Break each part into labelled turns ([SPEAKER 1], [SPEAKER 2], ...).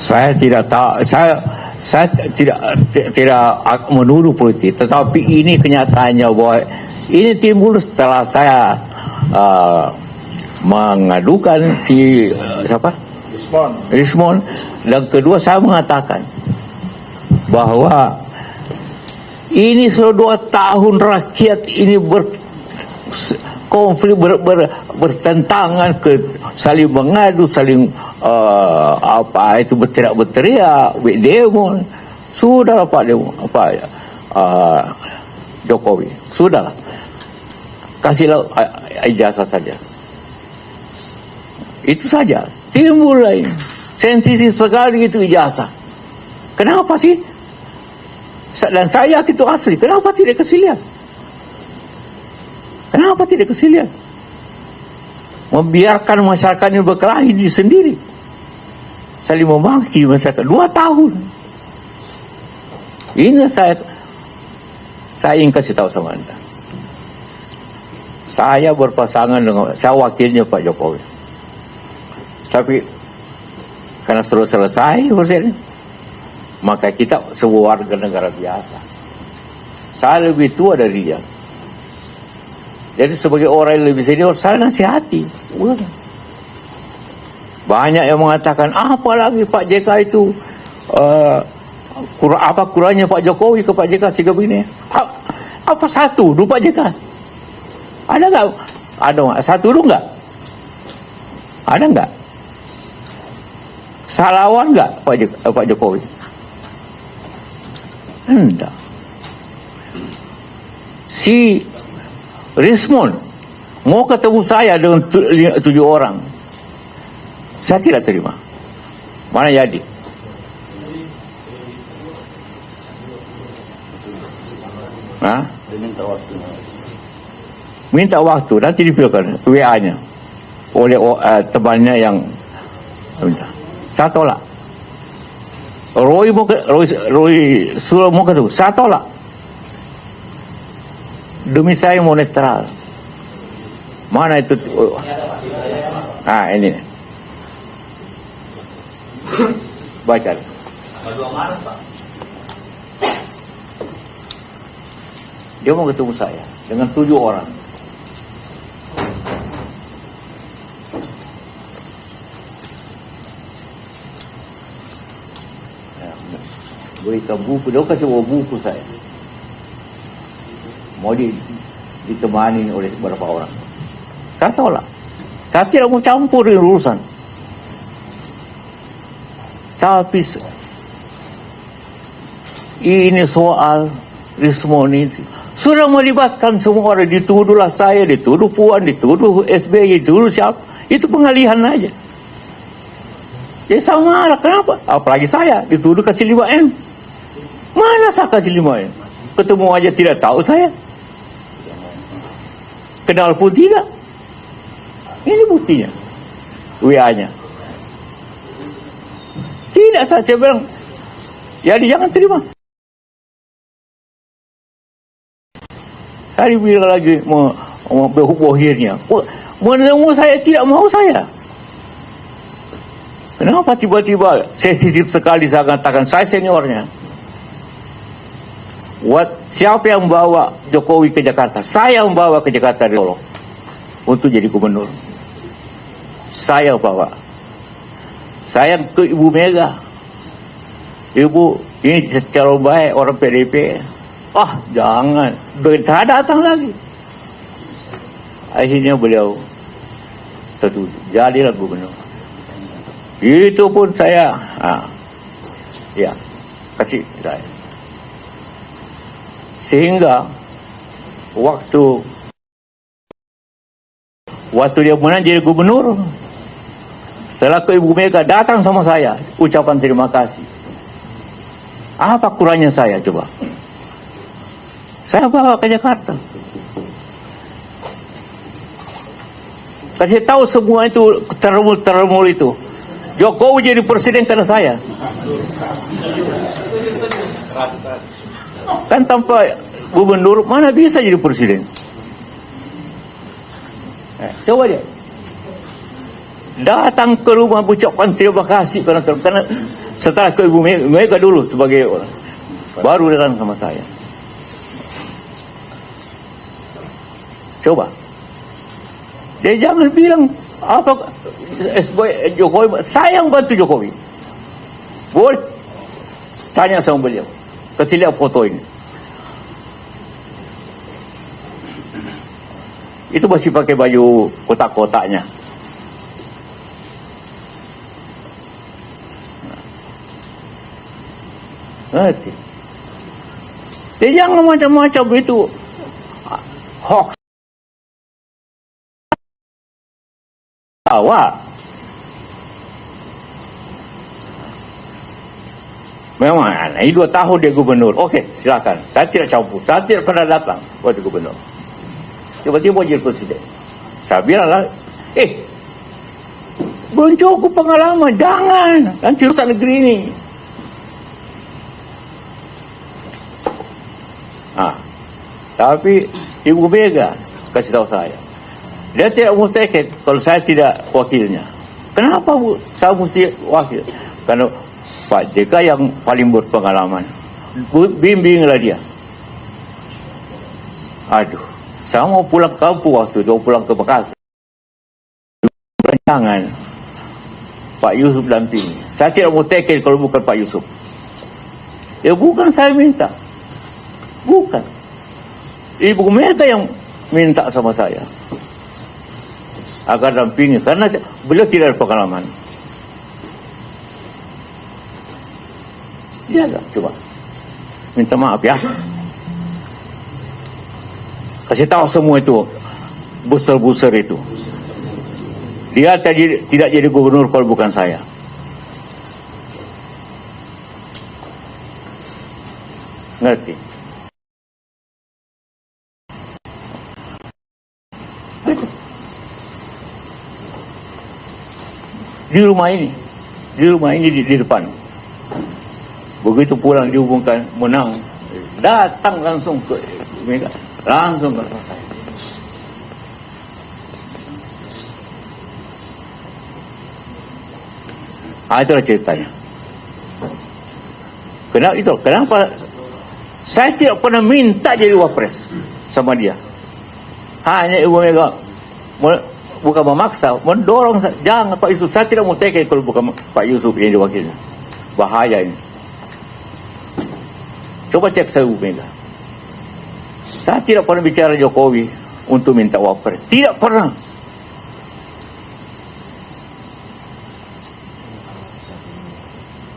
[SPEAKER 1] Saya tidak tahu, saya tidak menuduh politik, tetapi ini kenyataannya bahwa ini timbul setelah saya mengadukan si siapa? Rismon. Dan kedua saya mengatakan bahwa ini sudah 2 tahun rakyat ini berkonflik, bertentangan, saling mengadu, saling berteriak, demo. Sudahlah Pak Jokowi, sudahlah, kasihlah ijazah saja. Itu saja. Timbul lain, sensitif sekali itu ijazah. Kenapa sih? Dan saya itu asli, kenapa tidak kasih lihat? Kenapa tidak kasih lihat? Membiarkan masyarakatnya berkelahi diri sendiri, saling memaki masyarakat 2 tahun. Ini saya ingin kasih tahu sama Anda. Saya berpasangan dengan, saya wakilnya Pak Jokowi. Tapi karena sudah selesai urusan, maka kita sebuah warga negara biasa. Saya lebih tua dari dia. Jadi sebagai orang yang lebih senior, saya nasihati. Banyak yang mengatakan, apalagi Pak JK itu apa kurangnya Pak Jokowi ke Pak JK sehingga begini? Apa satu dulu Pak JK? Ada nggak? Ada satu dulu nggak? Ada nggak? Salawan nggak Pak Jokowi? Enggak. Si Rismon mau ketemu saya dengan 7 orang. Saya tidak terima. Mana jadi? Hah? Minta waktu. Nanti dipilihkan WA-nya oleh temannya yang minta. Saya tolak. Roy Suryo mau ketemu. Saya tolak. Demi saya mau netral. Mana itu? Ini. Baca. 2 Maret, Pak. Dia mau ketemu saya dengan 7 orang. Berikan buku, dia kasih buku saya. Mau ditemani oleh beberapa orang. Saya tolak. Saya tidak mau campur dengan urusan. Tapi ini soal Rismon ini sudah melibatkan semua orang. Dituduhlah saya, dituduh Puan, dituduh SBY, dituduh siapa. Itu pengalihan aja. Jadi sama lah, kenapa? Apalagi saya dituduh kasih 5M. Mana saya kasih 5M? Ketemu aja tidak tahu saya. Kenal pun tidak. Ini buktinya. WA-nya. Tidak, saya bilang, jadi jangan terima. Saya bilang lagi mau bohirnya. Menemu saya tidak mau saya. Kenapa tiba-tiba sensitif sekali saya katakan saya seniornya? Siapa yang membawa Jokowi ke Jakarta? Saya membawa ke Jakarta dari Solo untuk jadi gubernur. Saya bawa. Saya ke Ibu Mega. Ibu, ini secara baik orang PDP. Jangan. Saya datang lagi. Akhirnya beliau setuju. Jadilah gubernur. Itu pun saya, kasih saya. Sehingga waktu dia menang jadi gubernur, setelah ke Ibu Mega datang sama saya, ucapan terima kasih. Apa kurangnya saya coba? Saya bawa ke Jakarta. Kasih tahu semua itu termul itu. Jokowi jadi presiden karena saya. Kan tanpa gubernur mana bisa jadi presiden? Coba dia datang ke rumah ucapkan terima kasih karena Setelah ke Ibu Mega dulu sebagai baru datang sama saya. Coba. Dia jangan bilang apa SBY Jokowi, saya yang bantu Jokowi. Boleh tanya sama beliau. Kasih lihat foto ini. Itu masih pakai baju kotak-kotaknya. Ngerti? Dia jangan macam-macam itu hoax. Awak memang ini 2 tahun dia gubernur. Okey, silakan. Saya tidak campur. Saya tidak pernah datang waktu gubernur. Tiba-tiba jadi presiden. Saya bilanglah, belum cukup pengalaman. Jangan. Nanti rusak negeri ini. Tapi Ibu Mega kasih tahu saya, dia tidak mustajab kalau saya tidak wakilnya. Kenapa Bu? Saya mesti wakil. Karena Pak JK yang paling berpengalaman. Bimbinglah dia. Aduh, saya mau pulang ke kampung waktu itu, mau pulang ke Bekasi. Jangan Pak Yusuf dampingi. Saya tidak mau teken kalau bukan Pak Yusuf. Ya bukan saya minta. Bukan. Ibu Mega yang minta sama saya agar dampingi, karena beliau tidak ada pengalaman. Dia agak coba minta maaf ya. Kasih tahu semua itu buser-buser itu. Dia tidak jadi gubernur kalau bukan saya. Ngerti? Di rumah ini di depan. Begitu pulang dihubungkan menang, datang langsung ke Mega, langsung ke saya. Itulah ceritanya. Kenapa saya tidak pernah minta jadi wapres sama dia. Hanya Ibu Mega bukan memaksa, mendorong. Jangan Pak Yusuf, saya tidak mau teken kalau bukan Pak Yusuf yang diwakilnya. Bahaya ini. Coba cek saya Ibu Mega. Saya tidak pernah bicara Jokowi untuk minta wapres. Tidak pernah.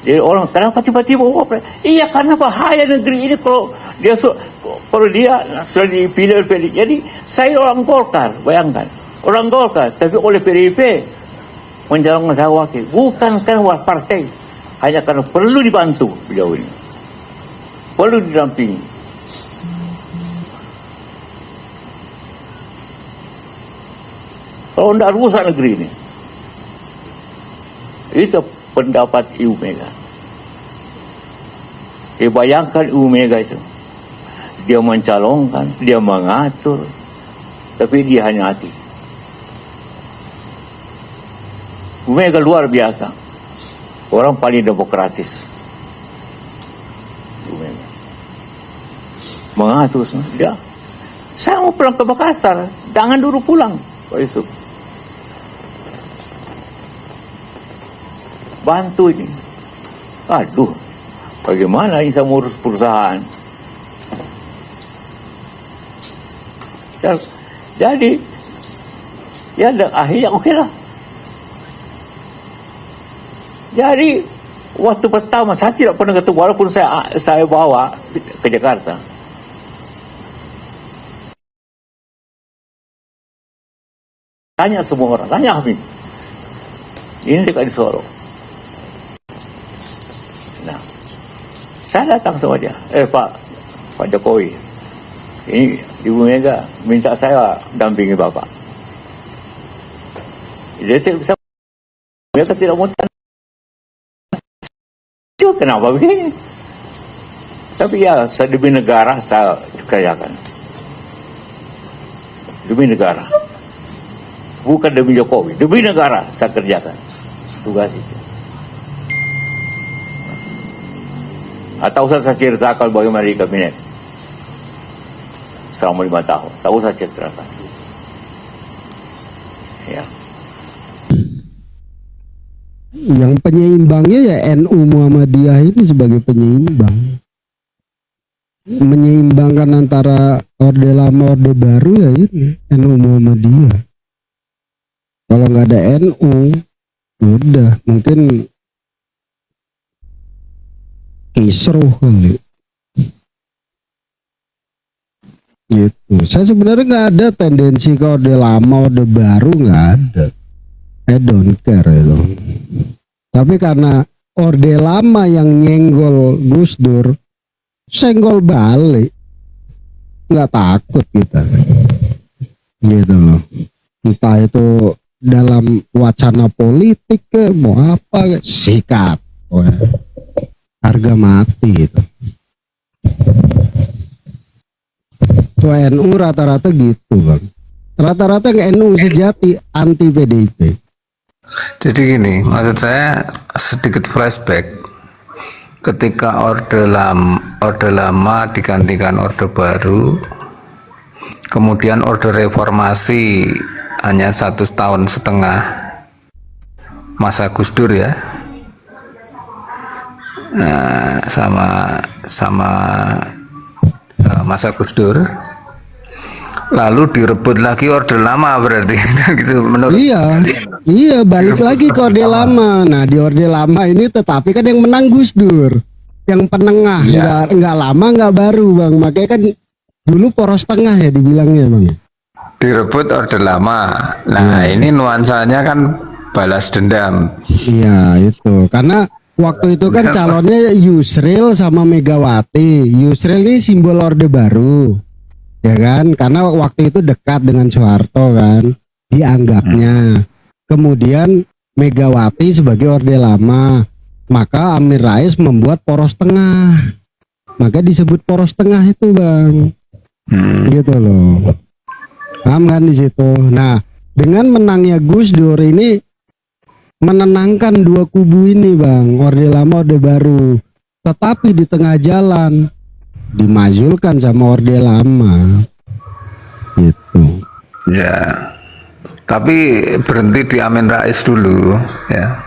[SPEAKER 1] Jadi orang, kenapa tiba-tiba wapres? Iya, karena bahaya negeri ini kalau dia sudah dipilih. Jadi saya orang Golkar, bayangkan. Orang Golkar, tapi oleh PDIP mencalonkan saya wakil. Bukan karena partai, hanya karena perlu dibantu beliau ini, perlu didampingi. Kalau tidak rusak negeri ini. Itu pendapat Ibu Mega. Bayangkan Ibu Mega itu, dia mencalonkan, dia mengatur, tapi dia hanya hati. Ibu Mega luar biasa. Orang paling demokratis. Ibu Mega mengatur dia. Saya mau pulang ke Makassar, jangan dulu pulang Pak Yusuf. Bantu ini. Aduh, bagaimana ini saya mengurus perusahaan? Jadi ya akhirnya oke lah. Jadi waktu pertama saya tidak pernah ketemu, walaupun saya bawa ke Jakarta. Tanya semua orang, tanya Hamid. Ini dekat di Solo. Nah, saya datang sama dia. Pak Jokowi. Ini Ibu Mega minta saya dampingi Bapak. Dia tidak bisa. Mereka tidak mau tanya. Kenapa begini? Tapi ya, demi negara saya kerjakan. Demi negara. Bukan demi Jokowi. Demi negara saya kerjakan tugas itu. Atau usah saya ceritakan bagaimana di kabinet selama 5 tahun. Tak usah ceritakan. Ya.
[SPEAKER 2] Yang penyeimbangnya ya NU Muhammadiyah ini sebagai penyeimbang. Menyeimbangkan antara Orde Lama Orde Baru ya ini NU Muhammadiyah. Kalau nggak ada NU, udah mungkin kisruh kali. Gitu. Saya sebenarnya nggak ada tendensi ke Orde Lama Orde Baru, nggak ada. I don't care itu. Tapi karena Orde Lama yang nyenggol Gus Dur, senggol balik, nggak takut kita, gitu loh. Entah itu dalam wacana politik ke mau apa ke, sikat, harga mati itu. Tuh NU rata-rata gitu bang, rata-rata NU sejati anti PDIP.
[SPEAKER 3] Jadi gini, maksud saya sedikit flashback. Ketika orde lama digantikan orde baru, kemudian orde reformasi hanya 1,5 tahun masa Gus Dur ya, nah, sama masa Gus Dur, lalu direbut lagi orde lama berarti gitu menurut.
[SPEAKER 2] Iya balik lagi ke orde lama. Nah di orde lama ini tetapi kan yang menang Gus Dur, yang penengah, nggak lama nggak baru bang. Makanya kan dulu poros tengah ya dibilangnya bang.
[SPEAKER 3] Direbut orde lama. Nah ini nuansanya kan balas dendam.
[SPEAKER 2] Iya itu karena waktu itu kan calonnya Yusril sama Megawati. Yusril ini simbol orde baru, ya kan? Karena waktu itu dekat dengan Soeharto kan, dianggapnya. Kemudian Megawati sebagai orde lama, maka Amin Rais membuat poros tengah, maka disebut poros tengah itu bang, gitu loh. Paham kan di situ. Nah dengan menangnya Gus Dur ini menenangkan dua kubu ini bang, orde lama orde baru. Tetapi di tengah jalan dimajulkan sama orde lama, gitu.
[SPEAKER 3] Ya. Tapi berhenti di Amin Rais dulu ya.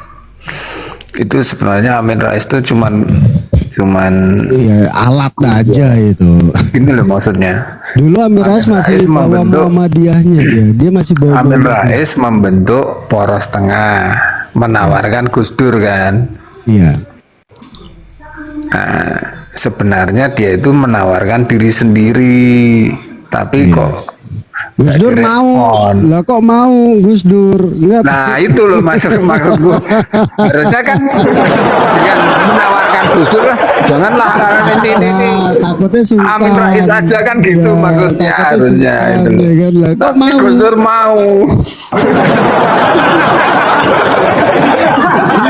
[SPEAKER 3] Itu sebenarnya Amin Rais itu cuman
[SPEAKER 2] ya, alat aja itu.
[SPEAKER 3] Ini loh maksudnya.
[SPEAKER 2] Dulu Amin Rais masih bawa Muhammadiyahnya dia masih bawa.
[SPEAKER 3] Amin Rais membentuk poros tengah, menawarkan Gus Dur kan.
[SPEAKER 2] Iya.
[SPEAKER 3] Nah, sebenarnya dia itu menawarkan diri sendiri, tapi kok
[SPEAKER 2] Gus Dur mau, lah kok mau Gus Dur? Enggak.
[SPEAKER 3] Nah itu loh maksudku. Harusnya kan dengan menawarkan Gus Dur lah, janganlah karena ini
[SPEAKER 2] takutnya suka.
[SPEAKER 3] Amin Rais aja kan gitu ya, maksudnya harusnya itu.
[SPEAKER 2] Ya kan, lah, kok mau?
[SPEAKER 3] Gus Dur mau.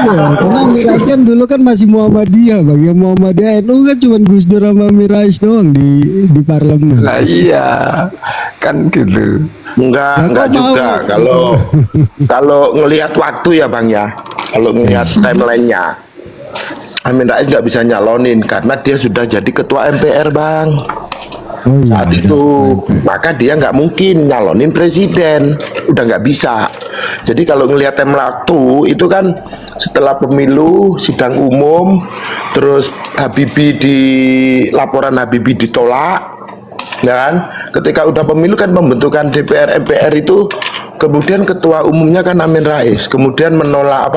[SPEAKER 2] Iya, karena Amin Rais kan dulu kan masih Muhammadiyah, bang. Yang Muhammadiyah NU kan cuma Gus Dur sama Amin Rais doang di parlemen.
[SPEAKER 3] Lah iya, kan gitu.
[SPEAKER 4] Enggak juga. Kalau ngelihat waktu ya bang ya, kalau ngelihat timelinenya, Amin Rais nggak bisa nyalonin karena dia sudah jadi ketua MPR bang.
[SPEAKER 2] Oh, iya,
[SPEAKER 4] saat itu maka dia nggak mungkin nyalonin presiden, udah nggak bisa. Jadi kalau ngelihat time waktu itu kan setelah pemilu sidang umum, terus laporan Habibie ditolak, ya kan? Ketika udah pemilu kan pembentukan DPR MPR itu, kemudian ketua umumnya kan Amin Rais, kemudian menolak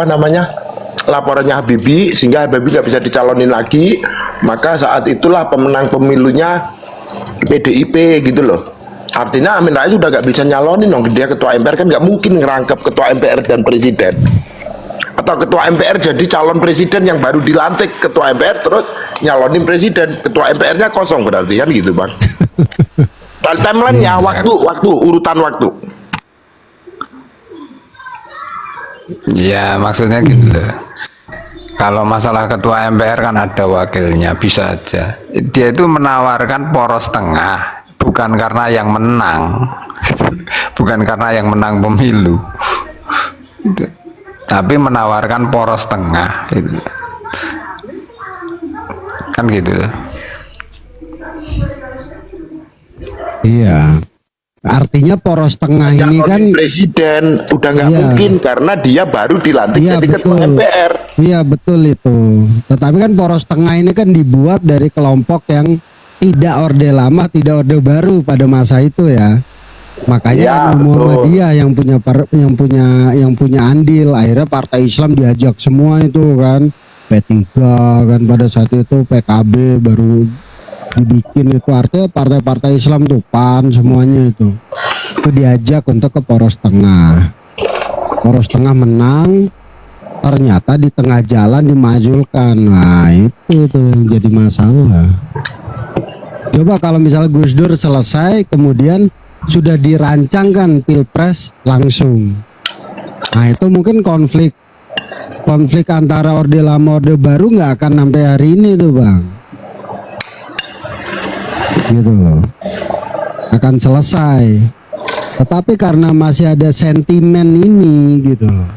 [SPEAKER 4] laporannya Habibie sehingga Habibie nggak bisa dicalonin lagi. Maka saat itulah pemenang pemilunya PDIP gitu loh. Artinya Amin Rais sudah nggak bisa nyalonin dong, dia ketua MPR kan nggak mungkin ngerangkep ketua MPR dan presiden, atau ketua MPR jadi calon presiden yang baru dilantik ketua MPR terus nyalonin presiden, ketua MPR-nya kosong berarti kan gitu bang. Timeline-nya waktu urutan waktu.
[SPEAKER 3] Ya maksudnya gitu loh. Kalau masalah ketua MPR kan ada wakilnya, bisa aja. Dia itu menawarkan poros tengah, bukan karena yang menang, bukan karena yang menang pemilu, tapi menawarkan poros tengah. kan gitu.
[SPEAKER 2] Iya. Artinya poros tengah ini kan
[SPEAKER 4] presiden udah nggak
[SPEAKER 2] Iya.
[SPEAKER 4] mungkin karena dia baru dilantik
[SPEAKER 2] Iya,
[SPEAKER 4] jadi ketua
[SPEAKER 2] betul.
[SPEAKER 4] MPR.
[SPEAKER 2] iya betul itu. Tetapi kan poros tengah ini kan dibuat dari kelompok yang tidak orde lama, tidak orde baru pada masa itu ya. Makanya
[SPEAKER 4] Ya,
[SPEAKER 2] kan
[SPEAKER 4] betul.
[SPEAKER 2] Muhammadiyah yang punya andil. Akhirnya Partai Islam diajak semua itu kan. P3 kan pada saat itu, PKB baru dibikin itu, artinya partai-partai Islam tuh PAN semuanya itu diajak untuk ke poros tengah. Poros tengah menang, ternyata di tengah jalan dimajulkan. Nah itu tuh yang jadi masalah. Coba kalau misalnya Gus Dur selesai kemudian sudah dirancangkan pilpres langsung, nah itu mungkin konflik antara orde lama orde baru nggak akan sampai hari ini tuh bang, gitu loh, akan selesai. Tetapi karena masih ada sentimen ini gitu loh,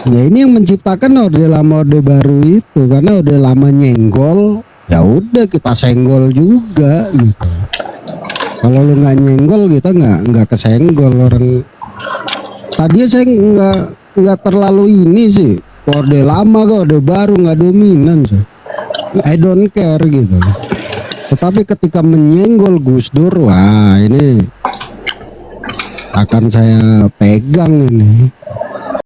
[SPEAKER 2] ya ini yang menciptakan orde lama orde baru itu. Karena orde lama nyenggol, ya udah kita senggol juga gitu. Kalau lu nggak nyenggol, kita nggak kesenggol. Orang tadinya saya nggak terlalu ini sih, orde lama ke orde baru nggak dominan sih, I don't care gitu. Tetapi ketika menyenggol Gus Dur, wah ini akan saya pegang ini.